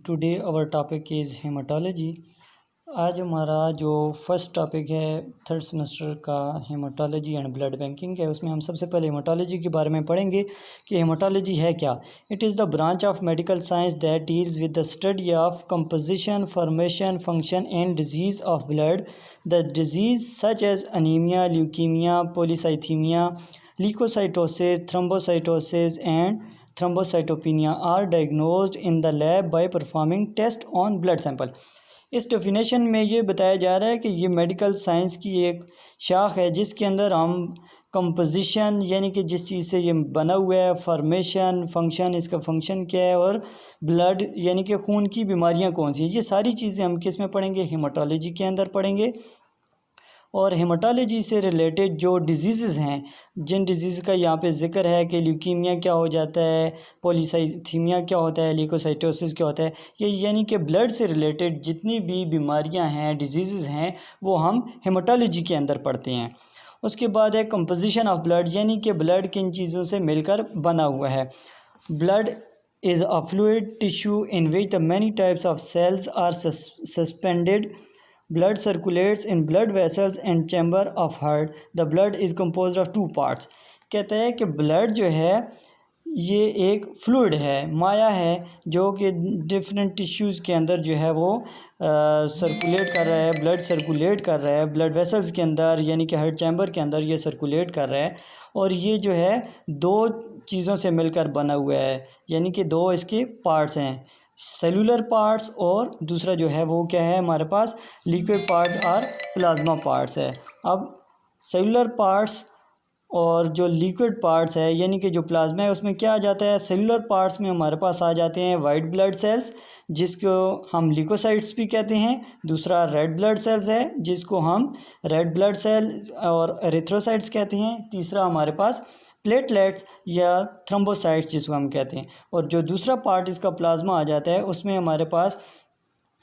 Today our topic is haematology. आज हमारा जो फर्स्ट टॉपिक है थर्ड सेमेस्टर का हेमाटोलॉजी एंड ब्लड बैंकिंग है, उसमें हम सबसे पहले हेमाटोलॉजी के बारे में पढ़ेंगे कि हेमाटोलॉजी है क्या। It is the branch of medical science that deals with the study of composition, formation, function and disease of blood. The disease such as anaemia, leukaemia, polycythaemia, leukocytosis, thrombocytosis and thrombocytopenia are diagnosed in the lab by performing test on blood sample। इस definition में ये बताया जा रहा है कि ये medical science की एक शाख है जिसके अंदर हम कंपोजिशन यानी कि जिस चीज़ से ये बना हुआ है, फॉर्मेशन, फंक्शन, इसका फंक्शन क्या है, और ब्लड यानी कि खून की बीमारियां कौन सी हैं, ये सारी चीज़ें हम किस में पढ़ेंगे, हेमाटोलॉजी के अंदर पढ़ेंगे। और हेमाटोलॉजी से रिलेटेड जो डिजीज़ हैं, जिन डिजीज़ का यहाँ पे ज़िक्र है कि ल्यूकीमिया क्या हो जाता है, पॉलीसाइथीमिया क्या होता है, ल्यूकोसाइटोसिस क्या होता है, ये यानी कि ब्लड से रिलेटेड जितनी भी बीमारियाँ हैं, डिजीज़ हैं, वो हम हेमाटोलॉजी के अंदर पढ़ते हैं। उसके बाद है कंपोजिशन ऑफ ब्लड, यानी कि ब्लड किन चीज़ों से मिलकर बना हुआ है। Blood is a fluid tissue in which the many types of cells are suspended. Blood circulates in blood vessels and chamber of heart. The blood is composed of two parts। कहता है कि ब्लड जो है ये एक fluid है, माया है, जो कि डिफरेंट टिश्यूज़ के अंदर जो है वो सर्कुलेट कर रहा है, ब्लड सर्कुलेट कर रहा है ब्लड वेसल्स के अंदर, यानी कि हार्ट चैम्बर के अंदर ये सर्कुलेट कर रहा है। और ये जो है दो चीज़ों से मिलकर बना हुआ है, यानी कि दो इसके पार्ट्स हैं, सेलुलर पार्ट्स और दूसरा जो है वो क्या है हमारे पास, लिक्विड पार्ट्स और प्लाज्मा पार्ट्स है। अब सेलुलर पार्ट्स और जो लिक्विड पार्ट्स है यानी कि जो प्लाज्मा है उसमें क्या आ जाता है, सेलुलर पार्ट्स में हमारे पास आ जाते हैं वाइट ब्लड सेल्स जिसको हम ल्यूकोसाइट्स भी कहते हैं, दूसरा रेड ब्लड सेल्स है जिसको हम रेड ब्लड सेल और एरिथ्रोसाइट्स कहते हैं, तीसरा हमारे पास प्लेटलेट्स या थ्रोम्बोसाइट्स जिसको हम कहते हैं, और जो दूसरा पार्ट इसका प्लाज्मा आ जाता है उसमें हमारे पास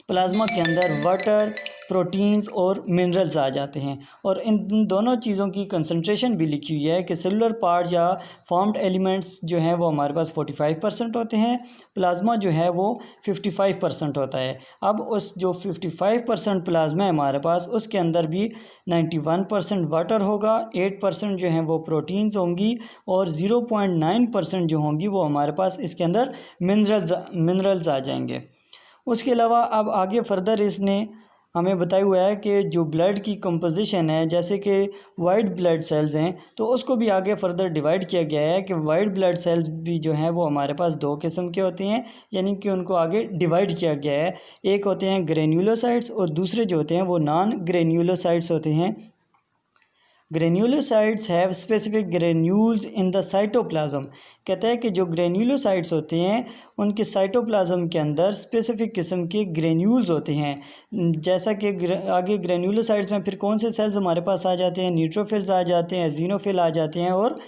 प्लाज्मा के अंदर वाटर, प्रोटीन्स और मिनरल्स आ जाते हैं। और इन दोनों चीज़ों की कंसंट्रेशन भी लिखी हुई है कि सेलुलर पार्ट या फॉर्म्ड एलिमेंट्स जो हैं वो हमारे पास 45% होते हैं, प्लाज्मा जो है वो 55% होता है। अब उस जो 55% प्लाज्मा है हमारे पास, उसके अंदर भी 91% वाटर होगा, 8% जो हैं वो प्रोटीन्स होंगी और 0.9% जो होंगी वो हमारे पास इसके अंदर मिनरल्स आ जाएंगे। उसके अलावा अब आगे फर्दर इसने हमें बताया हुआ है कि जो ब्लड की कंपोजिशन है, जैसे कि वाइट ब्लड सेल्स हैं तो उसको भी आगे फर्दर डिवाइड किया गया है कि वाइट ब्लड सेल्स भी जो हैं वो हमारे पास दो किस्म के होते हैं, यानी कि उनको आगे डिवाइड किया गया है। एक होते हैं ग्रेन्युलोसाइट्स और दूसरे जो होते हैं वो नॉन ग्रेन्युलोसाइट्स होते हैं। Granulocytes have specific granules in the cytoplasm. कहता है कि जो ग्रेन्युलोसाइट्स होते हैं उनके साइटोप्लाज्म के अंदर स्पेसिफिक किस्म के ग्रेन्यूल्स होते हैं। जैसा कि आगे ग्रेन्युलोसाइट्स में फिर कौन से सेल्स हमारे पास आ जाते हैं, न्यूट्रोफिल्स आ जाते हैं, एजिनोफिल आ जाते हैं और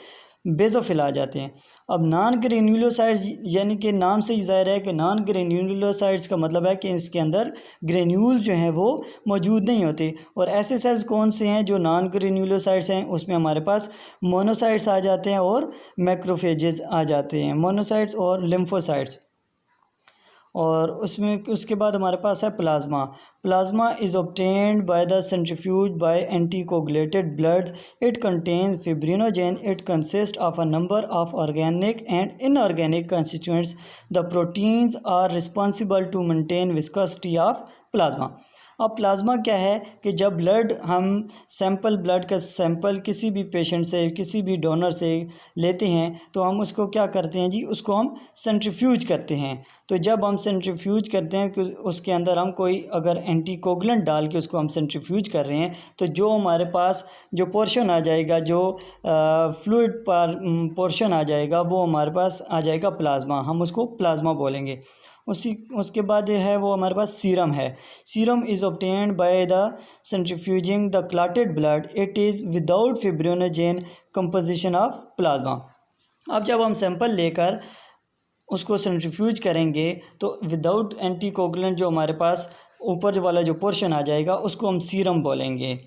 बेसोफिल आ जाते हैं। अब नॉन ग्रेन्युलोसाइट्स यानी कि नाम से ही ज़ाहिर है कि नॉन ग्रेन्युलोसाइट्स का मतलब है कि इसके अंदर ग्रेन्यूल्स जो हैं वो मौजूद नहीं होते। और ऐसे सेल्स कौन से हैं जो नॉन ग्रेन्युलोसाइट्स हैं, उसमें हमारे पास मोनोसाइट्स आ जाते हैं और मैक्रोफेजेस आ जाते हैं, मोनोसाइट्स और लिम्फोसाइट्स। और उसमें उसके बाद हमारे पास है plasma. Plasma is obtained by the centrifuge by anticoagulated blood. It contains fibrinogen. It consist of a number of organic and inorganic constituents. The proteins are responsible to maintain viscosity of plasma. अब plasma क्या है कि जब blood हम blood का sample किसी भी patient से, किसी भी डोनर से लेते हैं तो हम उसको क्या करते हैं जी, उसको हम सेंट्रीफ्यूज करते हैं। तो जब हम सेंट्रीफ्यूज करते हैं कि उसके अंदर हम कोई अगर एंटीकोगुलेंट डाल के उसको हम सेंट्रीफ्यूज कर रहे हैं तो जो हमारे पास जो पोर्शन आ जाएगा, जो फ्लूइड पोर्शन आ जाएगा, वो हमारे पास आ जाएगा प्लाज्मा, हम उसको प्लाज्मा बोलेंगे। उसके बाद है वो हमारे पास सीरम है। Serum is obtained by the centrifuging the clotted blood. It is without fibrinogen composition of plasma. अब जब हम सैंपल लेकर उसको सेंट्रीफ्यूज करेंगे तो विदाउट एंटीकोगुलेंट जो हमारे पास ऊपर वाला जो पोर्शन आ जाएगा उसको हम सीरम बोलेंगे।